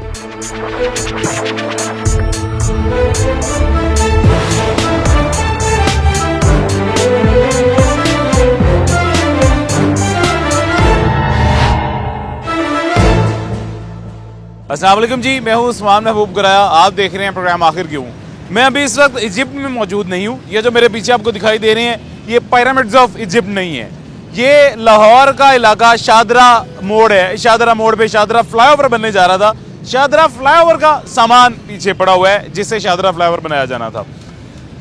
अस्सलाम वालेकुम जी, मैं हूं उस्मान महबूब कराया। आप देख रहे हैं प्रोग्राम आखिर क्यों। मैं अभी इस वक्त इजिप्ट में मौजूद नहीं हूं। ये जो मेरे पीछे आपको दिखाई दे रहे हैं ये पिरामिड्स ऑफ इजिप्ट नहीं है, ये लाहौर का इलाका शाहदरा मोड़ है। शाहदरा मोड़ पे शाहदरा फ्लाईओवर बनने जा रहा था। शाहदरा फ्लाईओवर का सामान पीछे पड़ा हुआ है जिससे शाहदरा फ्लाईओवर बनाया जाना था।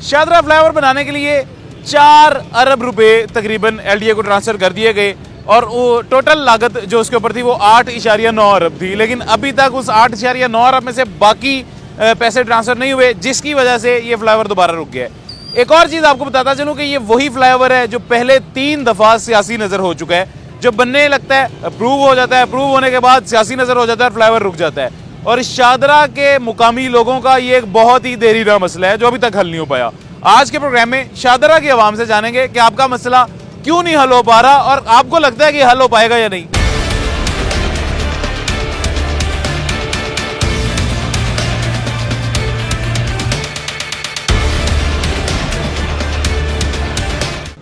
शाहदरा फ्लाईओवर बनाने के लिए 4 अरब रुपए तकरीबन एलडीए को ट्रांसफर कर दिए गए और वो टोटल लागत जो उसके ऊपर थी वो 8.9 अरब थी। लेकिन अभी तक उस 8.9 अरब में से बाकी पैसे ट्रांसफर नहीं हुए, जिसकी वजह से ये फ्लाईओवर दोबारा रुक गया है। एक और चीज़ आपको बताता चलूँ कि ये वही फ्लाईओवर है जो पहले 3 दफ़ा सियासी नज़र हो चुका है। जो बनने लगता है, अप्रूव हो जाता है, अप्रूव होने के बाद सियासी नज़र हो जाता है, फ्लाईओवर रुक जाता है। और शाहदरा के मुकामी लोगों का ये एक बहुत ही देरीना मसला है जो अभी तक हल नहीं हो पाया। आज के प्रोग्राम में शाहदरा की आवाम से जानेंगे कि आपका मसला क्यों नहीं हल हो पा रहा और आपको लगता है कि हल हो पाएगा या नहीं।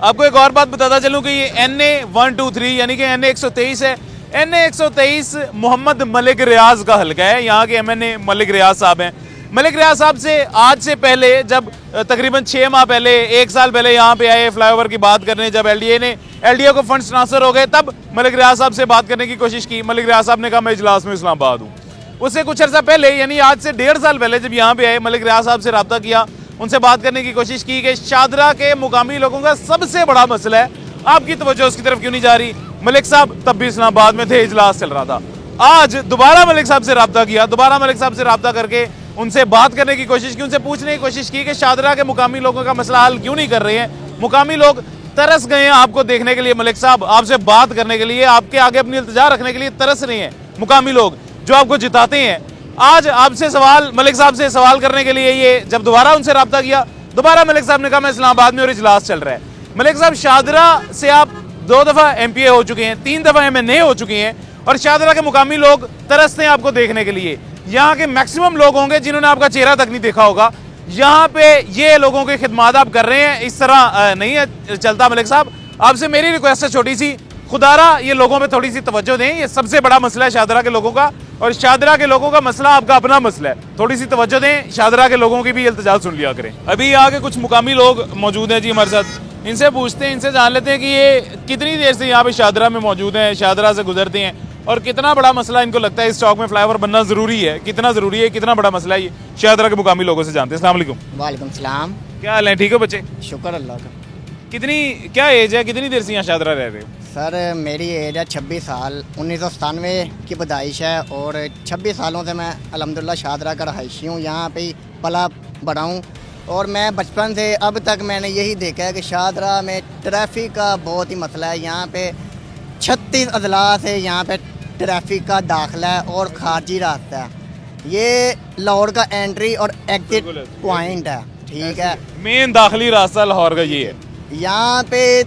आपको एक और बात बताता चलूं कि ये NA 123 यानी कि NA 123 है। NA 123 मोहम्मद मलिक रियाज का हल्का है। यहाँ के MNA मलिक रियाज साहब हैं। मलिक रियाज साहब से आज से पहले जब तकरीबन 6 माह पहले, 1 साल पहले यहाँ पे आए फ्लाईओवर की बात करने, जब एलडीए को फंड्स ट्रांसफर हो गए तब मलिक रियाज साहब से बात करने की कोशिश की। मलिक रियाज साहब ने कहा मैं इजलास में इस्लामाबाद हूँ। उससे कुछ अर्सा पहले यानी आज से 1.5 साल पहले जब यहाँ पे आए, मलिक रियाज साहब से रब्ता किया, उनसे बात करने की कोशिश की कि शाहदरा के मुकामी लोगों का सबसे बड़ा मसला है, आपकी तवज्जो उसकी तरफ क्यों नहीं जा रही। मलिक साहब तब भी इस्लामाबाद में थे, इजलास चल रहा था। आज दोबारा मलिक साहब से रब्ता किया, दोबारा मलिक साहब से रब्ता करके उनसे बात करने की कोशिश की, उनसे पूछने की कोशिश की कि शाहदरा के मुकामी लोगों का मसला हल क्यों नहीं कर रहे हैं। मुकामी लोग तरस गए हैं आपको देखने के लिए। मलिक साहब आपसे बात करने के लिए, आपके आगे अपनी इल्तिजा रखने के लिए तरस रहे हैं मुकामी लोग जो आपको जिताते हैं। आज आपसे सवाल, मलिक साहब से सवाल करने के लिए ये जब दोबारा उनसे रब्ता किया, दोबारा मलिक साहब ने कहा मैं इस्लामाबाद में और इजलास चल रहा है। मलिक साहब शाहदरा से आप 2 दफ़ा MPA हो चुके हैं, 3 दफ़ा MNA हो चुके हैं और शाहदरा के मुकामी लोग तरसते हैं आपको देखने के लिए। यहाँ के मैक्सिमम लोग होंगे जिन्होंने आपका चेहरा तक नहीं देखा होगा। यहाँ पे ये लोगों की खिदमत आप कर रहे हैं, इस तरह नहीं है चलता। मलिक साहब आपसे मेरी रिक्वेस्ट है छोटी सी, खुदारा ये लोगों पे थोड़ी सी तवज्जो दें। ये सबसे बड़ा मसला है शाहदरा के लोगों का और शाहदरा के लोगों का मसला आपका अपना मसला है। थोड़ी सी तवज्जो दें, शाहदरा के लोगों की भी इल्तिजा सुन लिया करें। अभी यहाँ के कुछ मुकामी लोग मौजूद हैं जी हमारे साथ, इनसे पूछते हैं, इनसे जान लेते हैं कि ये कितनी देर से यहाँ पे शाहदरा में मौजूद हैं, शाहदरा से गुजरते हैं और कितना बड़ा मसला इनको लगता है इस चौक में फ्लाईओवर बनना जरूरी है, कितना जरूरी है, कितना बड़ा मसला है ये। शाहदरा के मुकामी लोगों से जानते हैं। अस्सलाम वालेकुम। वालेकुम सलाम। क्या हाल है, ठीक हो बच्चे? शुक्र अल्लाह का। कितनी क्या एज है, कितनी देर से यहाँ शाहदरा रह रहे हो? सर मेरी एज है 26 साल, 1997 की पैदाइश है और 26 सालों से मैं अल्हम्दुलिल्लाह शाहदरा का रहायशी हूँ। यहाँ पे ही पला बड़ा हूँ और मैं बचपन से अब तक मैंने यही देखा है कि शाहदरा में ट्रैफिक का बहुत ही मसला है। यहाँ पे 36 अजला से यहाँ पे ट्रैफिक का दाखिला है और खारजी रास्ता है। ये लाहौर का एंट्री और एग्जिट पॉइंट है, ठीक है। मेन दाखिली रास्ता लाहौर का ये है। यहाँ पे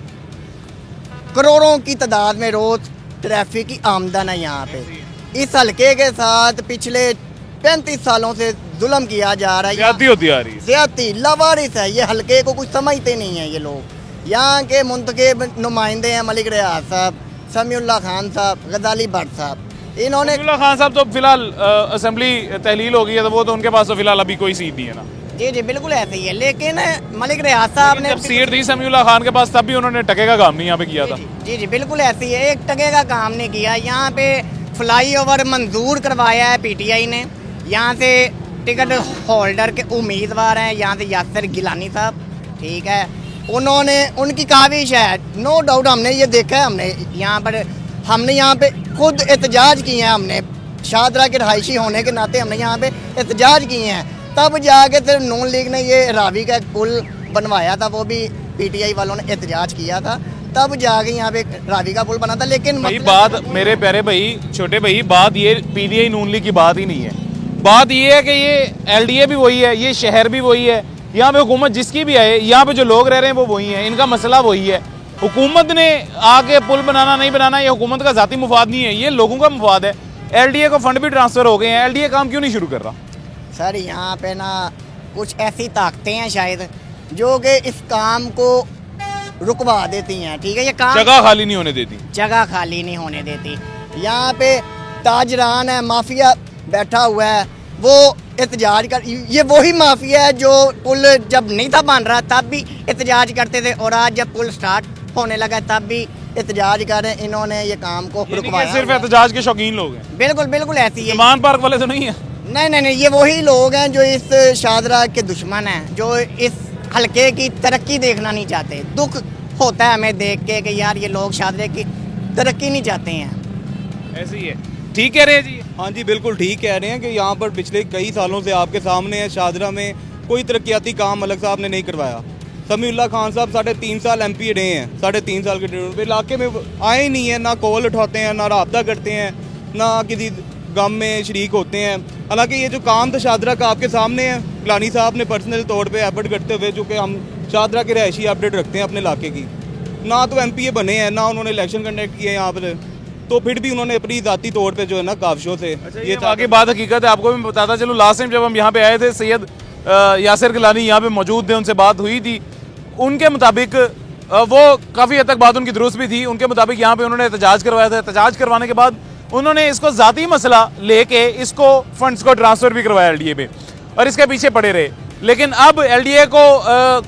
करोड़ों की तादाद में रोज ट्रैफिक की आमदन है। यहाँ पे इस हल्के के साथ पिछले 35 सालों से जुल्म किया जा रहा है, ज्यादती होती आ रही है, ज्यादती लवारिस है। ये हल्के को कुछ समझते नहीं है ये लोग। यहाँ के मुंतखब नुमाइंदे हैं मलिक रियाज साहब, समीउल्लाह खान साहब, गजाली भट्ट साहब। इन्होंने समीउल्लाह खान साहब तो फिलहाल असेंबली तहलील हो गई है तो वो तो उनके पास तो फिलहाल अभी कोई सीट नहीं है ना। जी जी बिल्कुल ऐसे ही है, लेकिन मलिक रियाज साहब ने जब सीट थी समीउल्लाह खान के पास तब भी उन्होंने टके का काम नहीं यहाँ पे किया था। जी जी बिल्कुल ऐसे ही है, एक टके का काम नहीं किया। यहाँ पे फ्लाईओवर मंजूर करवाया है PTI ने। यहाँ से टिकट होल्डर के उम्मीदवार हैं यहाँ से यासिर गिलानी साहब, ठीक है। उन्होंने, उनकी काविश है, नो डाउट। हमने ये देखा है, हमने यहाँ पे खुद एहतजाज किए हैं। हमने शाहदरा के रहायशी होने के नाते हमने यहाँ पे एहतजाज किए हैं। तब जाके फिर नून लीग ने ये रावी का एक पुल बनवाया था, वो भी PTI वालों ने एहतजाज किया था, तब जाके यहाँ पे रावी का पुल बना था। लेकिन भाई बात, मेरे प्यारे भाई, छोटे भाई, बात ये PTI नून लीग की बात ही नहीं है। बात ये है कि ये LDA भी वही है, ये शहर भी वही है, यहाँ पे हुकूमत जिसकी भी आए, यहाँ पे जो लोग रह रहे हैं वो वही हैं, इनका मसला वही है। हुकूमत ने आके पुल बनाना नहीं बनाना, ये हुकूमत का ज़ाती मुफाद नहीं है, ये लोगों का मुफाद है। एलडीए को फंड भी ट्रांसफर हो गए हैं, एलडीए काम क्यों नहीं शुरू कर रहा? सर यहाँ पे ना कुछ ऐसी ताकतें हैं शायद जो कि इस काम को रुकवा देती हैं। ठीक है, ये काम जगह खाली नहीं होने देती। जगह खाली नहीं होने देती। यहाँ पे ताजरान है, माफिया बैठा हुआ है, वो एहतजाज कर, ये वही माफिया है जो पुल जब नहीं था बन रहा तब भी एहतजाज करते थे, और आज जब पुल स्टार्ट होने लगा तब भी एहतजाज कर रहे हैं। इन्होंने ये काम को रुकवाया। सिर्फ एहतजाज के शौकीन लोग हैं? बिल्कुल बिल्कुल ऐसी है। मान पार्क वाले तो नहीं है? नहीं, ये वही लोग हैं जो इस शादरा के दुश्मन हैं, जो इस हलके की तरक्की देखना नहीं चाहते। दुख होता है हमें देख के कि यार ये लोग शादरे की तरक्की नहीं चाहते हैं। ऐसे ही है। ठीक कह रहे हैं जी? हाँ जी, बिल्कुल ठीक कह रहे हैं कि यहाँ पर पिछले कई सालों से आपके सामने है, शादरा में कोई तरक्याती काम मलिक साहब ने नहीं करवाया। समीउल्लाह खान साहब 3.5 साल MP रहे हैं, 3.5 साल के ड्यूटी इलाके में आए नहीं हैं, ना कॉल उठाते हैं, ना रब्ता करते हैं, ना किसी गम में शरीक होते हैं। हालांकि ये जो काम था शादरा का आपके सामने है, गिलानी साहब ने पर्सनल तौर पे एफर्ट करते हुए, जो कि हम शादरा के रहायशी अपडेट रखते हैं अपने इलाके की, ना तो MPA बने हैं, ना उन्होंने इलेक्शन कंडक्ट किए यहाँ पर, तो फिर भी उन्होंने अपनी ज़ाती तौर पे जो है ना काफिशों से ये बाकी बात हकीकत है। आपको भी बताता चलूँ, लास्ट टाइम जब हम यहाँ पे आए थे, सैयद यासिर गिलानी यहाँ पे मौजूद थे, उनसे बात हुई थी। उनके मुताबिक वो काफ़ी हद तक बात उनकी दुरुस्त भी थी। उनके मुताबिक यहाँ पे उन्होंने एहतजाज करवाया था, एहतजाज करवाने के बाद उन्होंने इसको ज़ाती मसला लेके इसको फंड्स को ट्रांसफ़र भी करवाया LDA पे, और इसके पीछे पड़े रहे। लेकिन अब LDA को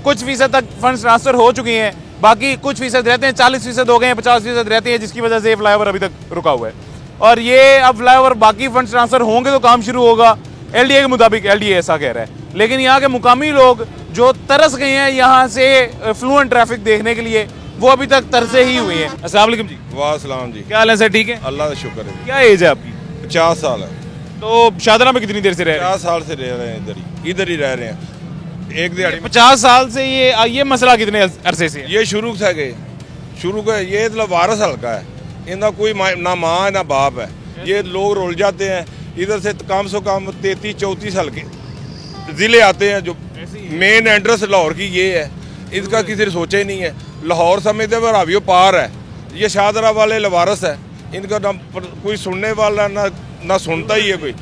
कुछ फीसद तक फंड्स ट्रांसफ़र हो चुके हैं, बाकी कुछ फीसद रहते हैं, 40% हो गए हैं, 50% रहते हैं, जिसकी वजह से ये फ्लाईओवर अभी तक रुका हुआ है। और ये अब फ्लाईओवर बाकी फंड्स ट्रांसफ़र होंगे तो काम शुरू होगा, LDA के मुताबिक। LDA ऐसा कह रहा है। लेकिन यहाँ के मुकामी लोग जो तरस गए हैं यहाँ से फ्लुएंट ट्रैफिक देखने के लिए, वो अभी तक तरसे ही हुए हैं। अस्सलाम वालेकुम जी। वाह जी। क्या हाल है सर? ठीक है, अल्लाह का शुक्र है। क्या एज है आपकी? 50 साल है। तो शादरा में कितनी देर से रह रहे हैं? 50 साल से रह रहे हैं, इधर ही रह रहे हैं। एक दिहाड़ी 50 साल से ये मसला कितने अरसे से है? ये शुरू से गए, ये मतलब वारस हल्का है, इनका कोई ना माँ ना बाप है। ये लोग रुल जाते हैं, इधर से कम 33-34 हल्के ज़िले आते हैं, जो मेन एड्रेस लाहौर की ये है। इसका किसी ने सोचा ही नहीं है। लाहौर समझते हुए रावियो पार है, ये शादरा वाले लवारस है, इनका ना कोई सुनने वाला ना सुनता ही है कोई।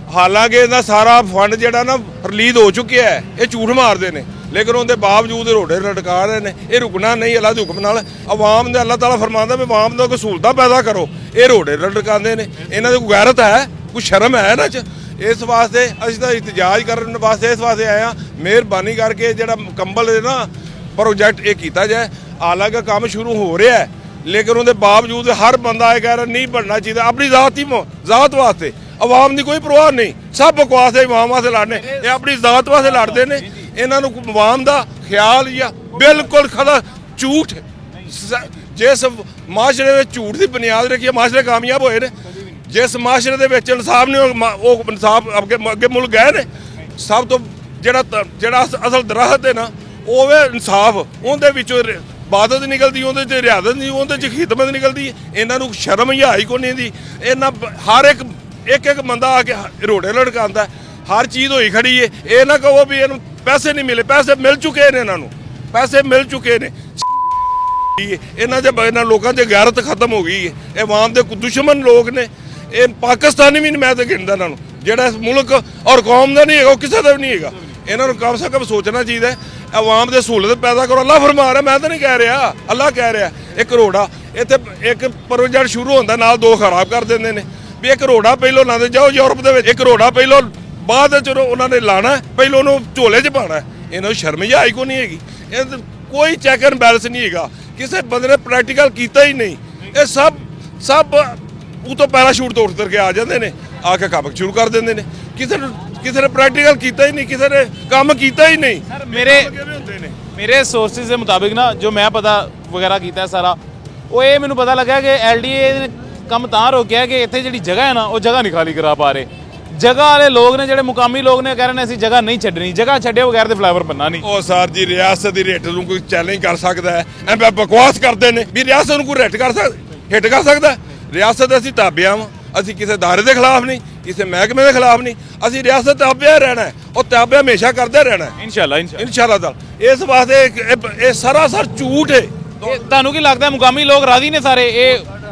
हालांकि ना सारा फंड ਜਿਹੜਾ ना रिलीज हो चुका है, ये झूठ मारते हैं, लेकिन उनके बावजूद रोडे लटका रहे हैं। ये रुकना नहीं, अल्लाह के हुक्म नाल अवाम ने, अल्लाह ताला फरमांदा भी अवाम को सहूलतां पैदा करो, ये रोडे लटकाते हैं। इन्हां दी कोई गैरत है, कोई शर्म है ना च? इस वास्ते असीं तां इhtजाज करन वास्ते इस वास्ते आए हैं, मेहरबानी करके जिहड़ा मुकम्मल है ना प्रोजेक्ट ये किया जाए। हालांकि काम शुरू हो रहा है, लेकिन उनके बावजूद हर बंदा ये कह रहा नहीं बनना चाहिए। अपनी ज़ात वास्ते अवाम की कोई परवाह नहीं, सब बकवास है अवाम वास्ते लड़ने, ये अपनी ज़ात वास्ते लड़ते हैं। इन्हों अवाम का ख्याल या बिल्कुल खदा झूठ। जिस माशरे में झूठ की बुनियाद रखी, माशरे कामयाब होए ने। जिस माशरे के इंसाफ ने इंसाफ अगे मुल्क गए ने, सब तो जड़ा असल दरख्त है ना वो इंसाफ, उनके बादत निकलती, उनके रियादत नहीं, उनके खिदमत निकलती। इन्हों शर्म ही को नहीं दी। इन्ना हर एक बंदा आके रोडे लटकाता है, हर चीज़ होई खड़ी है। ये ना कहो भी इन पैसे नहीं मिले, पैसे मिल चुके हैं, इन्हों पैसे मिल चुके हैं। इन्होंने लोगों की गैरत खत्म हो गई है। ये अवाम के दुश्मन लोग ने, ये पाकिस्तानी भी नहीं, मैं तो गिनता इन्हों, जो मुल्क और कौम का नहीं है, किसी का भी नहीं है। इन्हों कम से कम सोचना चाहिए, अवाम से सहूलत पैदा करो। अल्लाह फरमा रहा, मैं तो नहीं कह रहा, अल्लाह कह रहा। एक रोड़ा इतने एक प्रोजेक्ट शुरू होता नाल दो खराब कर देंगे ने भी। एक रोड़ा पहलों लाते जाओ यूरोप के, एक रोड़ा पहलों बाद चलो उन्होंने लाना है, पहलों झोले च पाना है। इन्होंने शर्म ही को नहीं हैगी। कोई चैक एंड बैलेंस नहीं है, किसी बंदे ने प्रैक्टिकल किया ही नहीं। ये सब उतो पैराशूट तो उतर के आ जाते हैं, आके काम शुरू कर देंगे ने। किसी ने प्रैक्टिकल किया ही नहीं, किसी ने काम किया ही नहीं। सर मेरे सोर्सेज के मुताबिक ना, जो मैं पता वगैरह किया है सारा, वो ये मैंने पता लगा कि LDA ने काम तां रोकिया कि इतने जी जगह है ना, वो जगह नहीं खाली करा पा रहे। जगह वाले लोग ने, जो मुकामी लोग ने, कह रहे हैं असीं जगह नहीं छड्डनी, जगह छड्डे बगैर तो फ्लाईओवर बनना नहीं। ओ सर जी, रियासत की रेट को कोई चैलेंज कर सकता है? एवं बकवास करते हैं भी रियासत को हिट कर सकता है। रियासत असीं ताबिया वां, असीं किसी दायरे के खिलाफ नहीं, किसी महकमे के खिलाफ नहीं। असीं रियासत ताबिया रहना है और ताबिया हमेशा करते रहना है, इंशाअल्लाह। इस वास्ते ये सरासर झूठ है। ਤੁਹਾਨੂੰ ਕੀ ਲੱਗਦਾ मुकामी लोग राजी ने सारे?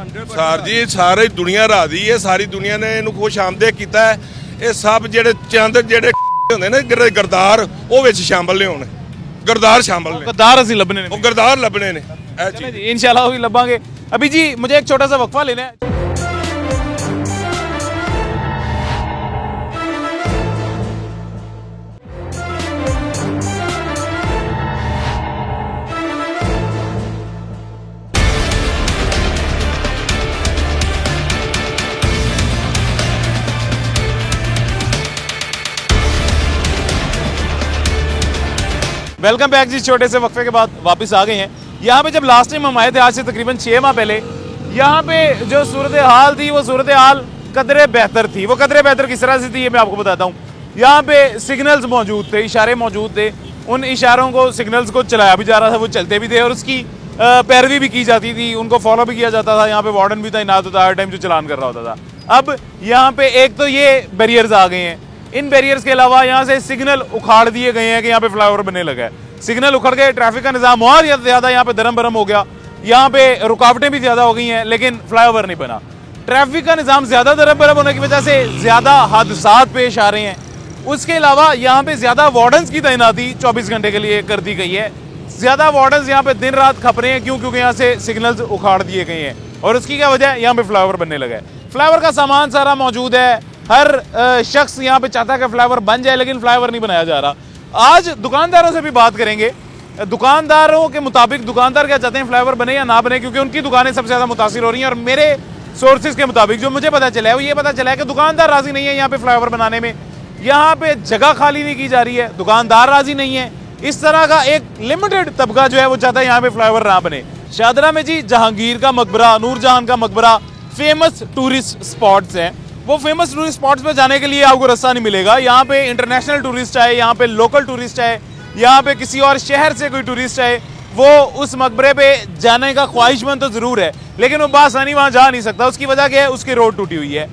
ਸਰ ਜੀ ਸਾਰੀ ਦੁਨੀਆ ਰਾਜ਼ੀ ਹੈ, ਸਾਰੀ ਦੁਨੀਆ ਨੇ ਇਹਨੂੰ ਖੁਸ਼ ਆਮਦੇਦ ਕੀਤਾ ਹੈ। ਇਹ ਸਭ ਜਿਹੜੇ ਚੰਦ ਜਿਹੜੇ ਹੁੰਦੇ ਨੇ ਗਰਦਾਰ ਉਹ ਵਿੱਚ ਸ਼ਾਮਲ ਨੇ, ਹੁਣ ਗਰਦਾਰ ਸ਼ਾਮਲ ਨੇ, गद्दार ਅਸੀਂ ਲੱਭਣੇ ਨੇ, ਉਹ ਗਰਦਾਰ ਲੱਭਣੇ ਨੇ ਇਹ चलें ਚੀਜ਼। जी इंशाल्लाह वही लभांगे। अभी जी मुझे एक छोटा सा वक्फा लेना है। वेलकम बैक जी, छोटे से वक्फे के बाद वापस आ गए हैं। यहाँ पे जब लास्ट टाइम हम आए थे आज से तकरीबन 6 माह पहले, यहाँ पे जो सूरत हाल थी वो सूरत हाल कदरे बेहतर थी। वो कदरे बेहतर किस तरह से थी ये मैं आपको बताता हूँ। यहाँ पे सिग्नल्स मौजूद थे, इशारे मौजूद थे, उन इशारों को सिग्नल्स को चलाया भी जा रहा था, वो चलते भी थे और उसकी पैरवी भी की जाती थी, उनको फॉलो भी किया जाता था। यहाँ पे वार्डन भी तैनात होता हर टाइम जो चलान कर रहा होता था। अब यहाँ पे एक तो ये बैरियर्स आ गए हैं, इन बैरियर्स के अलावा यहाँ से सिग्नल उखाड़ दिए गए हैं कि यहाँ पे फ्लाईओवर बनने लगा है। सिग्नल उखड़ गए, ट्रैफिक का निज़ाम और ज़्यादा यहाँ पे दरम बरम हो गया, यहाँ पे रुकावटें भी ज़्यादा हो गई हैं, लेकिन फ्लाईओवर नहीं बना। ट्रैफिक का निज़ाम ज़्यादा दरम बरम होने की वजह से ज़्यादा हादसात पेश आ रहे हैं। उसके अलावा यहाँ पे ज़्यादा वार्डन्स की तैनाती 24 घंटे के लिए कर दी गई है। ज़्यादा वार्डन्स यहाँ पे दिन रात खप रहे हैं, क्यों? क्योंकि यहाँ से सिग्नल्स उखाड़ दिए गए हैं। और उसकी क्या वजह है? यहाँ पे फ्लाईओवर बनने लगा है। फ्लाईओवर का सामान सारा मौजूद है, हर शख्स यहाँ पे चाहता है कि फ्लाईओवर बन जाए, लेकिन फ्लाईओवर नहीं बनाया जा रहा। आज दुकानदारों से भी बात करेंगे। दुकानदारों के मुताबिक दुकानदार क्या चाहते हैं, फ्लाईओवर बने या ना बने, क्योंकि उनकी दुकानें सबसे ज़्यादा मुतासिर हो रही हैं। और मेरे सोर्सेज के मुताबिक जो मुझे पता चला है वो ये पता चला है कि दुकानदार राजी नहीं है यहाँ पे फ्लाईओवर बनाने में। यहाँ पे जगह खाली नहीं की जा रही है, दुकानदार राजी नहीं है। इस तरह का एक लिमिटेड तबका जो है वो चाहता है यहाँ पे फ्लाईओवर ना बने। शादरा में जी जहांगीर का मकबरा, नूरजहां का मकबरा फेमस टूरिस्ट स्पॉट्स हैं। वो फेमस टूरिस्ट स्पॉट्स पे जाने के लिए आपको रास्ता नहीं मिलेगा। यहाँ पे इंटरनेशनल टूरिस्ट आए, यहाँ पे लोकल टूरिस्ट आए, यहाँ पे किसी और शहर से कोई टूरिस्ट आए, वो उस मकबरे पे जाने का ख्वाहिशमंद तो ज़रूर है, लेकिन वो बासानी वहाँ जा नहीं सकता। उसकी वजह क्या है? उसकी रोड टूटी हुई है।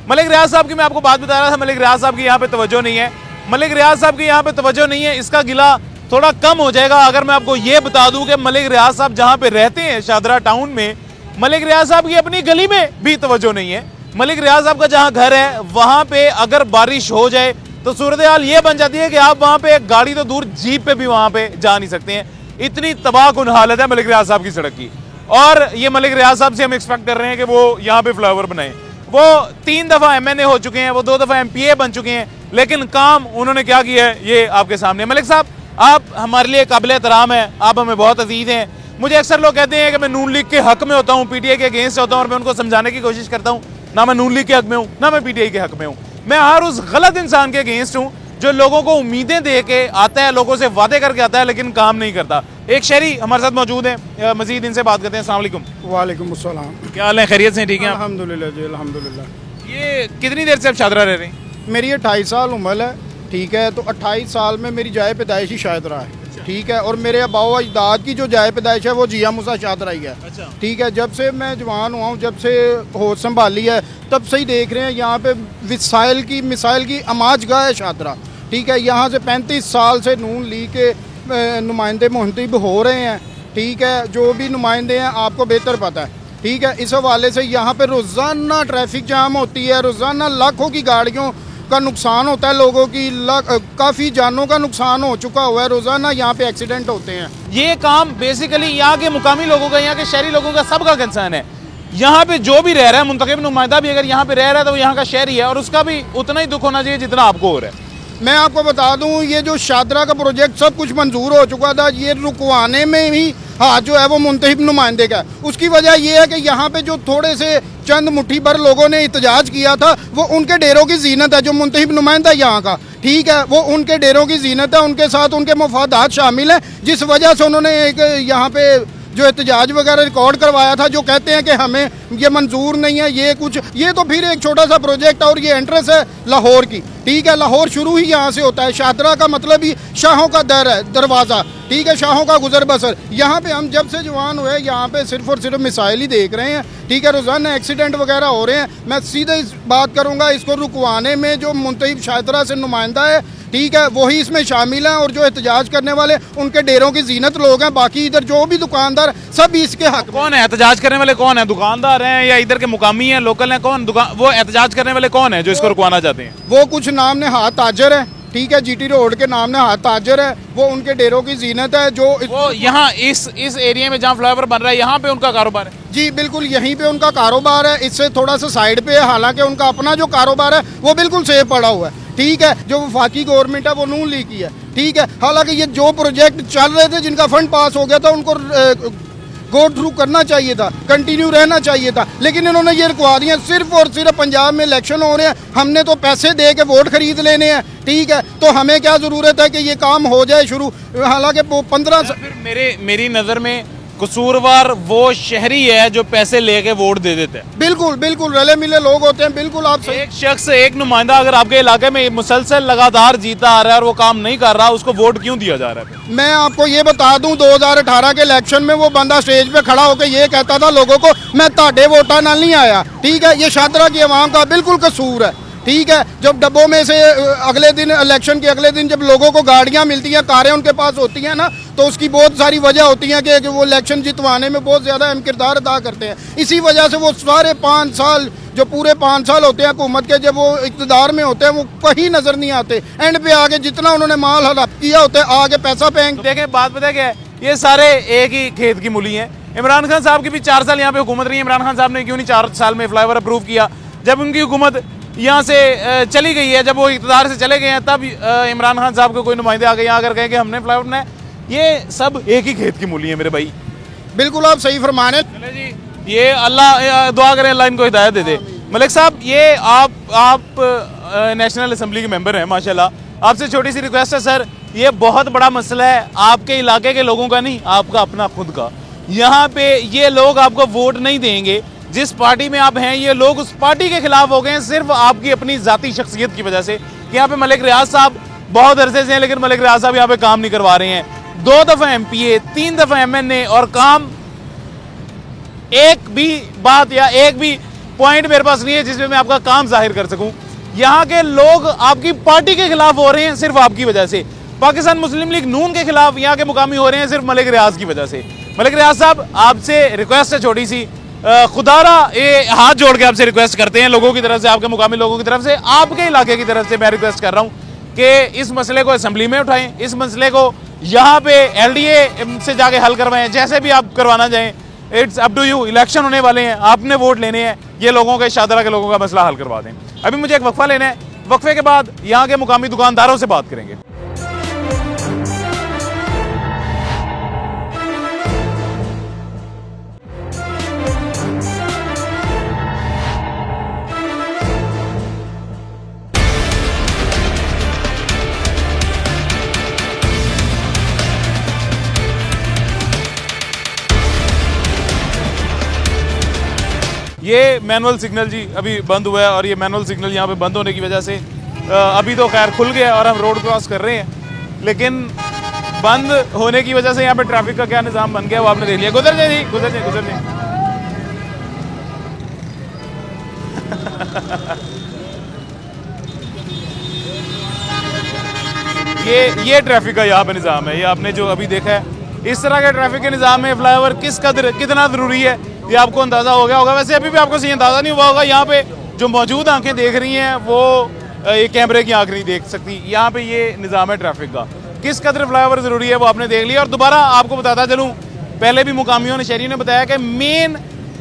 मलिक रियाज साहब की मैं आपको बात बता रहा था, मलिक रियाज साहब की यहाँ पे तवज्जो नहीं है। मलिक रियाज साहब की यहाँ पे तवज्जो नहीं है, इसका गिला थोड़ा कम हो जाएगा अगर मैं आपको ये बता दूं कि मलिक रियाज साहब जहाँ पे रहते हैं शादरा टाउन में, मलिक रियाज साहब की अपनी गली में भी तवज्जो नहीं है। मलिक रियाज साहब का जहाँ घर है वहाँ पे अगर बारिश हो जाए तो सूरत हाल ये बन जाती है कि आप वहाँ पे गाड़ी तो दूर जीप पे भी वहाँ पे जा नहीं सकते हैं। इतनी तबाहकुन हालत है मलिक रियाज साहब की सड़क की। और ये मलिक रियाज साहब से हम एक्सपेक्ट कर रहे हैं कि वो यहाँ पे फ्लाईओवर बनाएं। वो 3 दफ़ा MNA हो चुके हैं, वो 2 दफ़ा MPA बन चुके हैं, लेकिन काम उन्होंने क्या किया है ये आपके सामने। मलिक साहब आप हमारे लिए काबिल एहतराम है, आप हमें बहुत अजीज हैं। मुझे अक्सर लोग कहते हैं कि मैं नून लीग के हक में होता हूँ, PTI के अगेंस्ट होता हूँ, और मैं उनको समझाने की कोशिश करता हूँ ना मैं नून लीग के हक में हूँ ना मैं PTI के हक में हूँ। मैं हर उस गलत इंसान के अगेंस्ट हूँ जो लोगों को उम्मीदें दे के आता है, लोगों से वादे करके आता है, लेकिन काम नहीं करता। एक शहरी हमारे साथ मौजूद है, मजीद इनसे बात करते हैं। अस्सलाम वालेकुम। वालेकुम अस्सलाम। क्या हाल है? खैरियत से? ठीक है आप? अल्हम्दुलिल्लाह जी अल्हम्दुलिल्लाह। ये कितनी देर से आप शादरा रह रहे हैं? मेरी 28 साल उम्र है, ठीक है। तो 28 साल में मेरी जाए पैदाइश ही शादरा है, ठीक है। और मेरे अबाव अजदाद की जो जाए पैदाइश है वो जिया मूसा शादरा ही है, ठीक है। जब से मैं जवान हुआ हूँ, जब से होश संभाली है, तब से ही देख रहे हैं यहाँ पे मिसाइल की अमाजगाह है शादरा, ठीक है। यहाँ से 35 साल से नून लीग के नुमाइंदे मुंतखब हो रहे हैं, ठीक है। जो भी नुमाइंदे हैं आपको बेहतर पता है, ठीक है। इस हवाले से यहाँ पे रोज़ाना ट्रैफिक जाम होती है, रोज़ाना लाखों की गाड़ियों का नुकसान होता है, लोगों की काफ़ी जानों का नुकसान हो चुका हुआ है। रोज़ाना यहाँ पे एक्सीडेंट होते हैं। ये काम बेसिकली यहाँ के मुकामी लोगों का, यहाँ के शहरी लोगों का, सबका कंसर्न है। यहाँ पे जो भी रह रहा है, मुंतखब नुमाइंदा भी अगर यहाँ पे रह रहा है तो वो यहाँ का शहरी है, और उसका भी उतना ही दुख होना चाहिए जितना आपको हो रहा है। मैं आपको बता दूं, ये जो शादरा का प्रोजेक्ट सब कुछ मंजूर हो चुका था, ये रुकवाने में ही हाथ जो है वो मुंतखब नुमाइंदे का। उसकी वजह ये है कि यहाँ पे जो थोड़े से चंद मुट्ठी भर लोगों ने एहतजाज किया था, वो उनके डेरों की जीनत है। जो मुंतखब नुमाइंदा यहाँ का, ठीक है, वो उनके डेरों की जीनत है, उनके साथ उनके मफादात शामिल हैं, जिस वजह से उन्होंने एक यहाँ पे जो एहतजाज वगैरह रिकॉर्ड करवाया था, जो कहते हैं कि हमें ये मंजूर नहीं है, ये तो फिर एक छोटा सा प्रोजेक्ट है। और ये एंट्रेंस है लाहौर की, ठीक है। लाहौर शुरू ही यहाँ से होता है। शादरा का मतलब ही शाहों का दर है, दरवाज़ा, ठीक है, शाहों का गुजर बसर। यहाँ पे हम जब से जवान हुए यहाँ पे सिर्फ और सिर्फ मिसाइल ही देख रहे हैं, ठीक है। रोज़ाना एक्सीडेंट वगैरह हो रहे हैं। मैं सीधे इस बात करूँगा, इसको रुकवाने में जो मुंतखब शादरा से नुमाइंदा है, ठीक है, वही इसमें शामिल हैं। और जो एहतजाज करने वाले उनके डेरों की जीनत लोग हैं, बाकी इधर जो भी दुकानदार सब इसके हक। कौन है एहतजाज करने वाले? कौन है? दुकानदार ठेकेदार हैं या इधर के मुकामी हैं, लोकल हैं, कौन दुकान वो एहतजाज करने वाले कौन है जो इसको रुकवाना चाहते हैं? वो कुछ नाम ने हाथ ताजर है, ठीक है, जीटी रोड के नाम ने हाथ ताजर है, वो उनके डेरों की जीनत है जो वो यहाँ इस एरिया में जहाँ फ्लाईओवर बन रहा है यहाँ पे उनका कारोबार है? जी बिल्कुल, यहीं पे उनका कारोबार है, इससे थोड़ा सा साइड पे है, हालांकि उनका अपना जो कारोबार है वो बिल्कुल सेफ पड़ा हुआ है, ठीक है। जो वफाकी गवर्नमेंट है वो नून लीग की है, ठीक है। हालांकि ये जो प्रोजेक्ट चल रहे थे जिनका फंड पास हो गया था उनको गो थ्रू करना चाहिए था, कंटिन्यू रहना चाहिए था, लेकिन इन्होंने ये रुकवा दिया। सिर्फ और सिर्फ पंजाब में इलेक्शन हो रहे हैं, हमने तो पैसे दे के वोट खरीद लेने हैं, ठीक है, तो हमें क्या ज़रूरत है कि ये काम हो जाए शुरू। हालांकि वो 15 फिर मेरी नज़र में कसूरवार वो शहरी है जो पैसे लेके वोट दे देते हैं। बिल्कुल बिल्कुल रले मिले लोग होते हैं, बिल्कुल आप सही। एक शख्स, एक नुमाइंदा अगर आपके इलाके में मुसलसल लगातार जीता आ रहा है और वो काम नहीं कर रहा, उसको वोट क्यों दिया जा रहा है? मैं आपको ये बता दूं, 2018 के इलेक्शन में वो बंदा स्टेज पे खड़ा होकर ये कहता था लोगों को, मैं ताड़े वोटा नाल नहीं आया, ठीक है। ये शादरा की आवाम का बिल्कुल कसूर है, ठीक है। जब डब्बों में से अगले दिन, इलेक्शन के अगले दिन जब लोगों को गाड़ियां मिलती हैं, कारें उनके पास होती हैं ना, तो उसकी बहुत सारी वजह होती है कि वो इलेक्शन जितवाने में बहुत ज़्यादा अहम किरदार अदा करते हैं। इसी वजह से वो सारे 5 साल, जो पूरे 5 साल होते हैं हुकूमत के, जब वो इक़्तिदार में होते हैं वो कहीं नज़र नहीं आते। एंड पे आगे जितना उन्होंने माल हड़प किया होता है, आगे पैसा फेंक। देखें, बात पता क्या है, ये सारे एक ही खेत की मूली हैं। इमरान खान साहब की भी 4 साल यहाँ पे हुकूमत रही है। इमरान खान साहब ने क्यों नहीं 4 साल में फ्लाईओवर अप्रूव किया? जब उनकी हुकूमत यहाँ से चली गई है, जब वो इक़्तिदार से चले गए हैं, तब इमरान खान साहब को कोई नुमाइंदे आ गए यहाँ, अगर कहें कि हमने फ्लाईओवर बनाया। ये सब एक ही खेत की मूली है मेरे भाई। बिल्कुल आप सही फरमाने। चले जी, ये अल्लाह दुआ करें अल्लाह इनको हिदायत दे दे। मलिक साहब, ये आप नेशनल असम्बली के मेंबर हैं माशाल्लाह। आपसे छोटी सी रिक्वेस्ट है सर, ये बहुत बड़ा मसला है आपके इलाके के लोगों का नहीं, आपका अपना खुद का। यहाँ पे ये लोग आपको वोट नहीं देंगे, जिस पार्टी में आप हैं ये लोग उस पार्टी के खिलाफ हो गए हैं सिर्फ आपकी अपनी जाती शख्सियत की वजह से। कि यहाँ पे मलिक रियाज साहब बहुत अरसे से हैं, लेकिन मलिक रियाज साहब यहाँ पे काम नहीं करवा रहे हैं। 2 दफ़ा MPA, 3 दफ़ा MNA, और काम एक भी बात या एक भी पॉइंट मेरे पास नहीं है जिसमें मैं आपका काम जाहिर कर सकूं। यहाँ के लोग आपकी पार्टी के खिलाफ हो रहे हैं सिर्फ आपकी वजह से। पाकिस्तान मुस्लिम लीग नून के खिलाफ यहाँ के मुकामी हो रहे हैं सिर्फ मलिक रियाज की वजह से। मलिक रियाज साहब, आपसे रिक्वेस्ट है छोटी सी, खुदारा ये हाथ जोड़ के आपसे रिक्वेस्ट करते हैं लोगों की तरफ से, आपके मुकामी लोगों की तरफ से, आपके इलाके की तरफ से मैं रिक्वेस्ट कर रहा हूँ कि इस मसले को असम्बली में उठाएं, इस मसले को यहाँ पे LDA से जाके हल करवाएं, जैसे भी आप करवाना चाहें। It's up to you. Election होने वाले हैं, आपने वोट लेने हैं, ये लोगों के, शादरा के लोगों का मसला हल करवा दें। अभी मुझे एक वक्फा लेना है, वक्फे के बाद यहाँ के मुकामी दुकानदारों से बात करेंगे। ये मैनुअल सिग्नल जी अभी बंद हुआ है, और ये मैनुअल सिग्नल यहाँ पे बंद होने की वजह से अभी तो खैर खुल गया और हम रोड क्रॉस कर रहे हैं, लेकिन बंद होने की वजह से यहाँ पे ट्रैफिक का क्या निज़ाम बन गया वो आपने देख लिया। गुजर जाए जी, गुजर जाए, गुजर जाए। ये ट्रैफिक का यहाँ पे निज़ाम है, ये आपने जो अभी देखा है, इस तरह के ट्रैफिक के निज़ाम में फ्लाईओवर किस कदर कितना ज़रूरी है ये आपको अंदाज़ा हो गया होगा। वैसे अभी भी आपको सही अंदाज़ा नहीं हुआ होगा। यहाँ पे जो मौजूद आंखें देख रही हैं वो ये कैमरे की आंख नहीं देख सकती। यहाँ पे ये निज़ाम है ट्रैफिक का, किस कदर फ्लाईओवर ज़रूरी है वो आपने देख लिया। और दोबारा आपको बताता चलूँ, पहले भी मुकामियों ने, शहरियों ने बताया कि मेन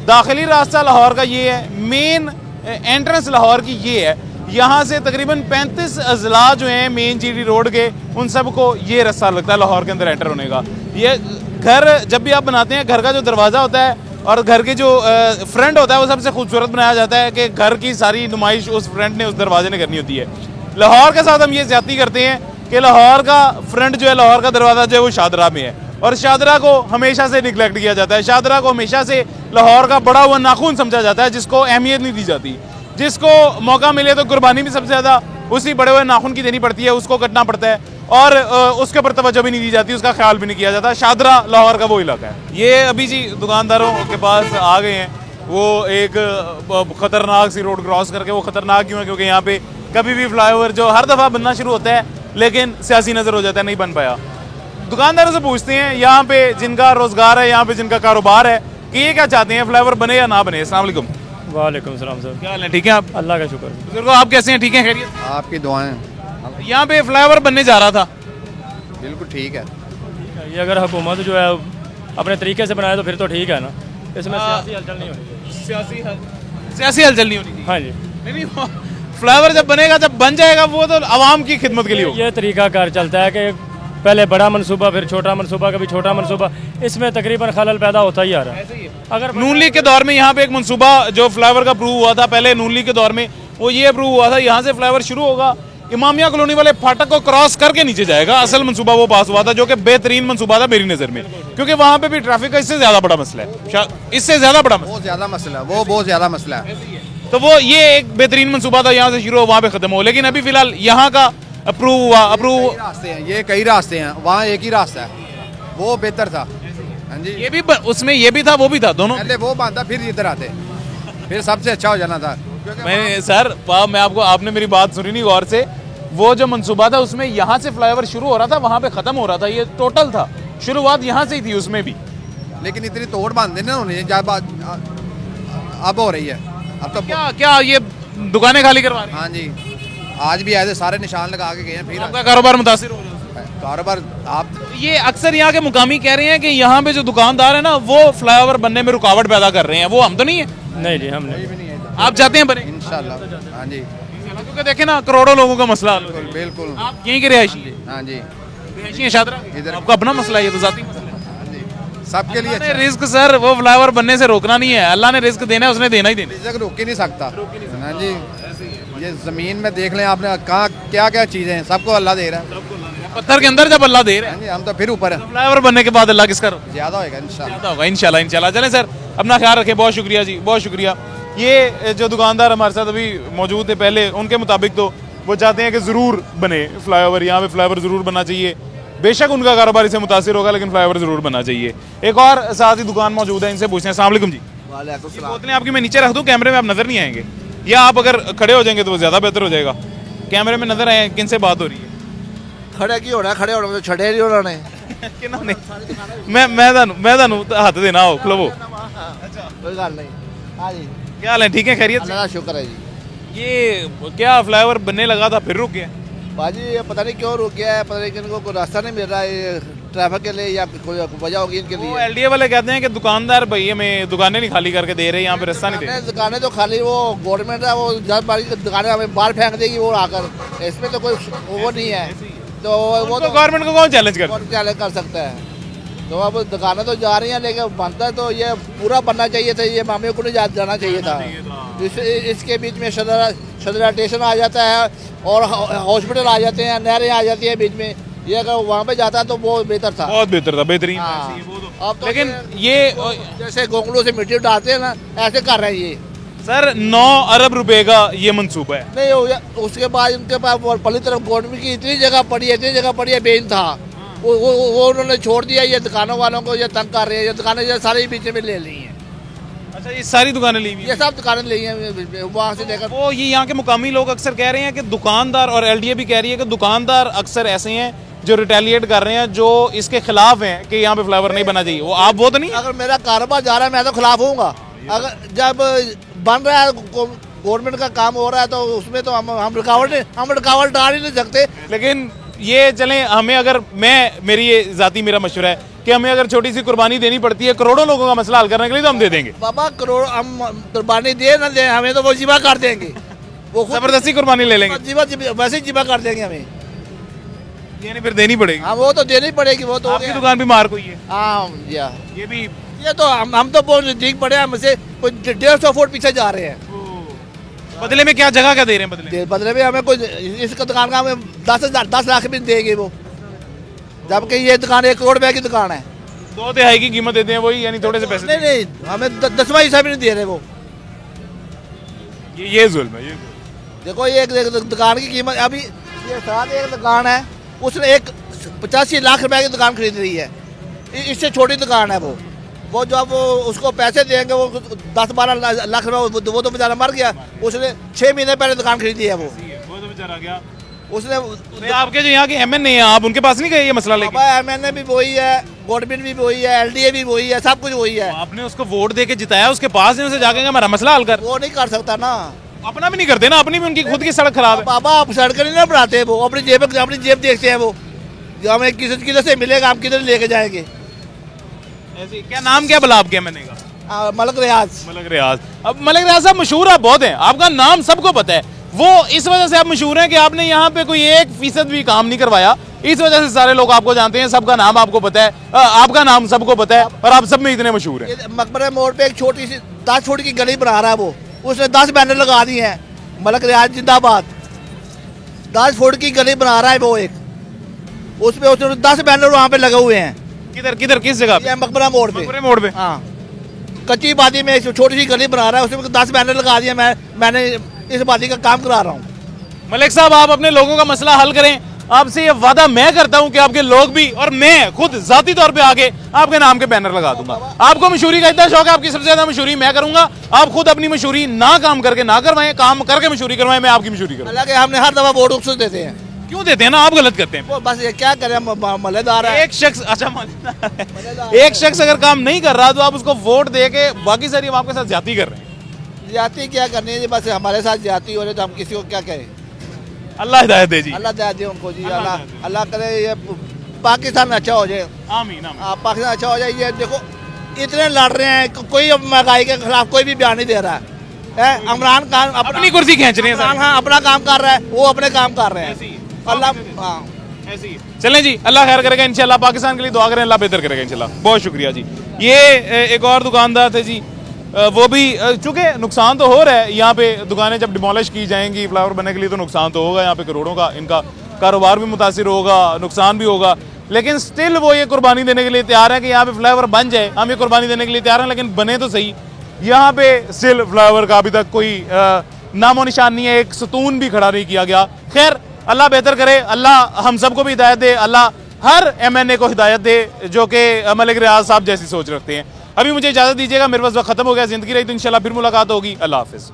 दाखिली रास्ता लाहौर का ये है, मेन एंट्रेंस लाहौर की ये है। यहाँ से तकरीबन 35 अजला जो हैं मेन GT रोड के, उन सबको ये रास्ता लगता है लाहौर के अंदर एंटर होने का। ये घर जब भी आप बनाते हैं, घर का जो दरवाज़ा होता है और घर के जो फ्रंट होता है वो सबसे खूबसूरत बनाया जाता है कि घर की सारी नुमाइश उस फ्रंट ने, उस दरवाजे ने करनी होती है। लाहौर के साथ हम ये ज्यादती करते हैं कि लाहौर का फ्रंट जो है, लाहौर का दरवाज़ा जो है वो शादरा में है, और शादरा को हमेशा से निगलेक्ट किया जाता है। शादरा को हमेशा से लाहौर का बड़ा हुआ नाखून समझा जाता है, जिसको अहमियत नहीं दी जाती। जिसको मौका मिले तो कुर्बानी भी सबसे ज़्यादा उसी बड़े हुए नाखून की देनी पड़ती है, उसको कटना पड़ता है, और उसके ऊपर तवज्जो भी नहीं दी जाती, उसका ख्याल भी नहीं किया जाता। शादरा लाहौर का वो इलाका है। ये अभी जी दुकानदारों के पास आ गए हैं, वो एक ख़तरनाक सी रोड क्रॉस करके। वो ख़तरनाक क्यों है? क्योंकि यहाँ पे कभी भी फ्लाईओवर जो हर दफ़ा बनना शुरू होता है लेकिन सियासी नज़र हो जाता है, नहीं बन पाया। दुकानदारों से पूछते हैं, यहाँ पे जिनका रोज़गार है, यहाँ पे जिनका कारोबार है, कि ये क्या चाहते हैं, फ्लाईओवर बने या ना बने। अस्सलाम वालेकुम। वालेकुम सलाम सर। क्या हाल है, ठीक है आप? अल्लाह का शुक्र। बुजुर्गो आप कैसे हैं, ठीक हैं, खैरियत? आपकी दुआएं यहाँ पे फ्लाईओवर बनने जा रहा था, बिल्कुल ठीक है। ये अगर हुकूमत जो है अपने तरीके से बनाए तो फिर तो ठीक है ना, इसमें सियासी हलचल नहीं होनी चाहिए। सियासी हलचल नहीं होनी चाहिए। हाँ जी, नहीं फ्लाईओवर जब बनेगा, जब बन जाएगा वो तो आवाम की खिदमत के लिए होगा। ये तरीका कार चलता है कि पहले बड़ा मनसूबा फिर छोटा मनसूबा, कभी छोटा मनसूबा, इसमें तकरीबन खलल पैदा होता ही आ रहा है। अगर नून लीग के दौर में यहाँ पे एक मनसूबा जो फ्लाईओवर का अप्रूव हुआ था, पहले नून लीग के दौर में वो ये अप्रूव हुआ था, यहाँ से फ्लाईओवर शुरू होगा, इमामिया कॉलोनी वाले फाटक को क्रॉस करके नीचे जाएगा। असल मनसूबा वो पास हुआ था जो कि बेहतरीन मनसूबा था मेरी नज़र में, क्योंकि वहाँ पे भी ट्रैफिक का इससे ज़्यादा बड़ा मसला है, इससे ज़्यादा बड़ा मसला। बहुत ज़्यादा मसला, वो बहुत ज़्यादा मसला है। तो वो ये एक बेहतरीन मनसूबा था, यहाँ से शुरू हो वहाँ पे खत्म हो, लेकिन अभी फिलहाल यहाँ का अप्रूव हुआ। अप्रूव रास्ते हैं, ये कई रास्ते हैं, वहाँ एक ही रास्ता है, वो बेहतर था। हाँ जी, ये भी उसमें ये भी था वो भी था, दोनों। पहले वो बांधा फिर इधर आते, फिर सबसे अच्छा हो जाना था। मैं सर मैं आपको, आपने मेरी बात सुनी नहीं गौर से, वो जो मनसूबा था उसमें यहाँ से फ्लाईओवर शुरू हो रहा था, वहाँ पे खत्म हो रहा था, ये टोटल था, शुरुआत यहाँ से ही थी उसमें भी। लेकिन इतनी तोड़ बांधे ना उन्होंने, जब अब हो रही है, अब तो क्या क्या ये दुकानें खाली करवा रही हैं? हाँ जी, आज भी ऐसे सारे निशान लगा के गए हैं। फिर आपका कारोबार मुतासिर हो रहा है? कारोबार आप ये अक्सर यहाँ के मुकामी कह रहे हैं कि यहाँ पे जो दुकानदार है ना वो फ्लाईओवर बनने में रुकावट पैदा कर रहे हैं, वो हम तो नहीं है। नहीं जी, हम नहीं। आप चाहते हैं बने? इंशाल्लाह। हाँ जी, क्योंकि देखे ना करोड़ों लोगों का मसला हल हो रहा है। बिल्कुल। आप यहीं के रिहायशी हैं? हाँ जी, रिहायशी हैं शादरा? इधर। आपका अपना मसला है, ये तो जाती मसला है। सबके लिए अल्लाह ने रिस्क सर वो फ्लाईओवर बनने से रोकना नहीं है, अल्लाह ने रिस्क देना है, उसने देना ही देना है। रिज़्क रोक ही नहीं सकता। हाँ जी, ये ज़मीन में देख लें आपने कहाँ क्या क्या चीज़ें हैं, सबको अल्लाह दे रहा है। पत्थर के अंदर जब अल्लाह दे रहे हाँ हैं, जी, हम तो फिर ऊपर हैं, फ्लाईओवर बनने के बाद अल्लाह किसका ज़्यादा होएगा इंशाल्लाह। ज़्यादा होगा इंशाल्लाह। इंशाल्लाह चलें सर, अपना ख्याल रखें, बहुत शुक्रिया जी, बहुत शुक्रिया। ये जो दुकानदार हमारे साथ अभी मौजूद थे पहले, उनके मुताबिक तो वो चाहते हैं कि ज़रूर बने फ्लाईओवर, यहाँ पे फ्लाईओवर ज़रूर बनना चाहिए। बेशक उनका कारोबार इससे मुतासिर होगा, लेकिन फ्लाईओवर ज़रूर बनना चाहिए। एक और साथ ही दुकान मौजूद है, इनसे पूछते हैं। अस्सलाम वालेकुम जी। बोतलें आपकी मैं नीचे रख दूँ, कैमरे में आप नज़र नहीं आएंगे, या आप अगर खड़े हो जाएंगे तो वो ज़्यादा बेहतर हो जाएगा, कैमरे में नज़र आए। किन से बात हो रही है? खड़े की होना, खड़े होना तो छड़े नहीं उन्होंने। किन्होंने? मैं थानू हथ देना हो, खलोवो। कोई गल नहीं। हाँ जी, क्या हाल है, ठीक है, खैरियत? अल्लाह का शुक्र है जी। ये क्या फ्लाईओवर बनने लगा था फिर रुक गया? बाजी ये पता नहीं क्यों रुक गया है, पता नहीं कि इनको कोई रास्ता नहीं मिल रहा है, ये ट्रैफिक के लिए या कोई वजह होगी इनके वो लिए। एलडीए वाले कहते हैं कि दुकानदार भैया में दुकानें नहीं खाली करके दे रहे, यहाँ पे रास्ता नहीं दे रहे। दुकानें तो खाली वो गवर्नमेंट है, वो जब बारी दुकानें हमें बाहर फेंक देगी वो आकर, इसमें तो कोई वो नहीं है। तो वो तो गवर्नमेंट को कौन चैलेंज कर? चैलेंज कर सकता है। तो अब दुकानें तो जा रही हैं, लेकिन बनता तो ये पूरा बनना चाहिए था, ये मामले को नहीं जाना चाहिए था। इसके बीच में सदर स्टेशन आ जाता है और हॉस्पिटल आ जाते हैं, नहरें आ जाती हैं बीच में, ये अगर वहाँ पे जाता तो बहुत बेहतर था। बहुत बेहतर था, बेहतरीन। हाँ। अब तो लेकिन ये जैसे गोंगलों से मिट्टी उठाते हैं ना, ऐसे कर रहे हैं ये। सर 9 अरब रुपए का ये मंसूबा है। नहीं हो गया, उसके बाद उनके पास पहली तरफ गवर्नमेंट की इतनी जगह पड़ी है, इतनी जगह पड़ी है, बेन था वो उन्होंने छोड़ दिया। ये दुकानों वालों को ये तंग कर रहे हैं, ये दुकानें ये सारी बीच में ले ली हैं। अच्छा, ये सारी दुकानें ली हुई हैं? ये सब दुकानें ली हैं वहाँ से लेकर। वो ये यहाँ के मुकामी लोग अक्सर कह रहे हैं कि दुकानदार, और एलडीए भी कह रही है कि दुकानदार अक्सर ऐसे हैं जो रिटेलिएट कर रहे हैं, जो इसके खिलाफ हैं कि यहाँ पे फ्लाईओवर नहीं बनना चाहिए। वो आप वो तो नहीं? अगर मेरा कारोबार जा रहा है मैं तो खिलाफ हूँगा। अगर जब बन रहा है, गवर्नमेंट का काम हो रहा है, तो उसमें तो हम रुकावट डाल ही नहीं सकते। लेकिन ये चलें, हमें अगर मेरी ये जाती मेरा मशवरा है कि हमें अगर छोटी सी कुर्बानी देनी पड़ती है करोड़ों लोगों का मसला हल करने के लिए, तो हम दे देंगे। बाबा करोड़ हम कुर्बानी दे ना दे, हमें तो वो जिबा कर देंगे, वो जबरदस्ती कुर्बानी ले लेंगे। वैसे ही जिबा कर देंगे हमें। यानी फिर देनी पड़ेगी। हाँ, वो तो देनी पड़ेगी। वो तो आपकी दुकान भी मार कोई है? हाँ, ये भी ये तो हम तो बहुत नजदीक पड़े हैं, हमसे कोई 150 फुट पीछे जा रहे हैं। बदले में क्या जगह क्या दे रहे हैं? बदले में हमें कोई इसका दुकान का हमें 10 लाख भी देंगे वो, जबकि ये दुकान 1 करोड़ रुपए की दुकान है। 2/3 की कीमत देते हैं वही, यानी थोड़े से पैसे। नहीं, हमें 10वां हिस्सा भी नहीं दे रहे वो। ये जुल्म है, ये देखो ये एक दुकान की कीमत, अभी ये साथ एक दुकान है, उसने 85 लाख रुपए की दुकान खरीद रही है। इससे छोटी दुकान है वो जब वो उसको पैसे देंगे, वो 10-12 लाख रुपए, वो तो बेचारा मर गया। उसने 6 महीने पहले दुकान खरीदी है वो तो बेचारा गया। उसने। आपके जो यहाँ के एमएनए हैं, आप उनके पास नहीं गए ये मसला लेके? एमएनए भी वही है, गवर्नमेंट भी वही है, LDA भी वही है, सब कुछ वही है। आपने उसको वोट दे के जिताया, उसके पास नहीं, उसे जाके हमारा मसला हल कर। वो नहीं कर सकता ना, अपना भी नहीं करते ना, अपनी भी उनकी खुद की सड़क खराब है। बाबा आप सड़क नहीं ना बनाते, वो अपनी जेब देखते हैं। वो जो हमें किधर से मिलेगा, हम किधर लेके जाएंगे। ऐसी क्या नाम क्या बोला आपके मैंने का? मलक रियाज। मलक रियाज। अब मलक रियाज साहब मशहूर आप बहुत हैं, आपका नाम सबको पता है। वो इस वजह से आप मशहूर हैं कि आपने यहाँ पे कोई 1% भी काम नहीं करवाया, इस वजह से सारे लोग आपको जानते हैं, सबका नाम आपको पता है, आपका नाम सबको पता है और आप सब में इतने मशहूर हैं। मकबरे मोड़ पे एक छोटी सी 10 फुट की गली बना रहा है वो, उसने 10 बैनर लगा दिए हैं, मलक रियाज जिंदाबाद। 10 फुट की गली बना रहा है वो एक, उसमें उसने 10 बैनर वहाँ पे लगे हुए हैं। किधर किधर किस जगह पे? मकबरा मोड़ पे। मकबरे मोड़ पे। हाँ, कच्ची बादी में एक छोटी सी गली बना रहा है, उसमें 10 बैनर लगा दिए। मैंने इस बादी का काम करा रहा हूँ। मलिक साहब आप अपने लोगों का मसला हल करें, आपसे ये वादा मैं करता हूं कि आपके लोग भी और मैं खुद जाती तौर पे आके आपके नाम के बैनर लगा दूंगा। आपको मशहूरी का इतना शौक है, आपकी सबसे ज्यादा मशहूरी मैं करूंगा। आप खुद अपनी मशहूरी ना काम करके ना करवाएं, काम करके मशहूरी करवाएं, मैं आपकी मशहूरी करूंगा। हालांकि हमने हर दफा वोट उसको देते हैं। क्यों देते हैं ना, आप गलत करते हैं। वो बस ये क्या करें, मलेदार है एक शख्स, अच्छा एक शख्स अगर काम नहीं कर रहा तो आप उसको वोट दे के बाकी सारी आपके साथ ज्यादती कर रहे हैं। ज्यादती क्या करनी है जी, बस हमारे साथ ज्यादती हो रही तो हम किसी को क्या कहें। अल्लाह हिदायत दे जी। अल्लाह हिदायत दे उनको जी। अल्लाह करे ये पाकिस्तान अच्छा हो जाए। आमीन आमीन। पाकिस्तान अच्छा हो जाए। ये देखो इतने लड़ रहे हैं, कोई महंगाई के खिलाफ कोई भी बयान नहीं दे रहा है। इमरान खान अपनी कुर्सी खींच रहे हैं। हाँ, अपना काम कर रहा है, वो अपने काम कर रहे हैं। अल्लाह हाँ ऐसी ही चलें जी, अल्लाह खैर करेगा इंशाल्लाह। पाकिस्तान के लिए दुआ करें, अल्लाह बेहतर करेगा इंशाल्लाह। बहुत शुक्रिया जी। ये एक और दुकानदार थे जी, वो भी चूंकि नुकसान तो हो रहा है यहाँ पे, दुकानें जब डिमोलिश की जाएंगी फ्लाईओवर बनने के लिए तो नुकसान तो होगा, यहाँ पे करोड़ों का इनका कारोबार भी मुतासिर होगा, नुकसान भी होगा, लेकिन स्टिल वो ये कुर्बानी देने के लिए तैयार है कि यहाँ पे फ्लाईओवर बन जाए। हम ये कुर्बानी देने के लिए तैयार हैं, लेकिन बने तो सही। यहाँ पे स्टिल फ्लाईओवर का अभी तक कोई नामो निशान नहीं है, एक सतून भी खड़ा नहीं किया गया। खैर अल्लाह बेहतर करे, अल्लाह हम सबको भी हिदायत दे, अल्लाह हर MNA को हिदायत दे जो कि मलिक रियाज साहब जैसी सोच रखते हैं। अभी मुझे इजाज़त दीजिएगा, मेरे पास वक्त खत्म हो गया। जिंदगी रही तो इंशाल्लाह फिर मुलाकात होगी। अल्लाह हाफिज़।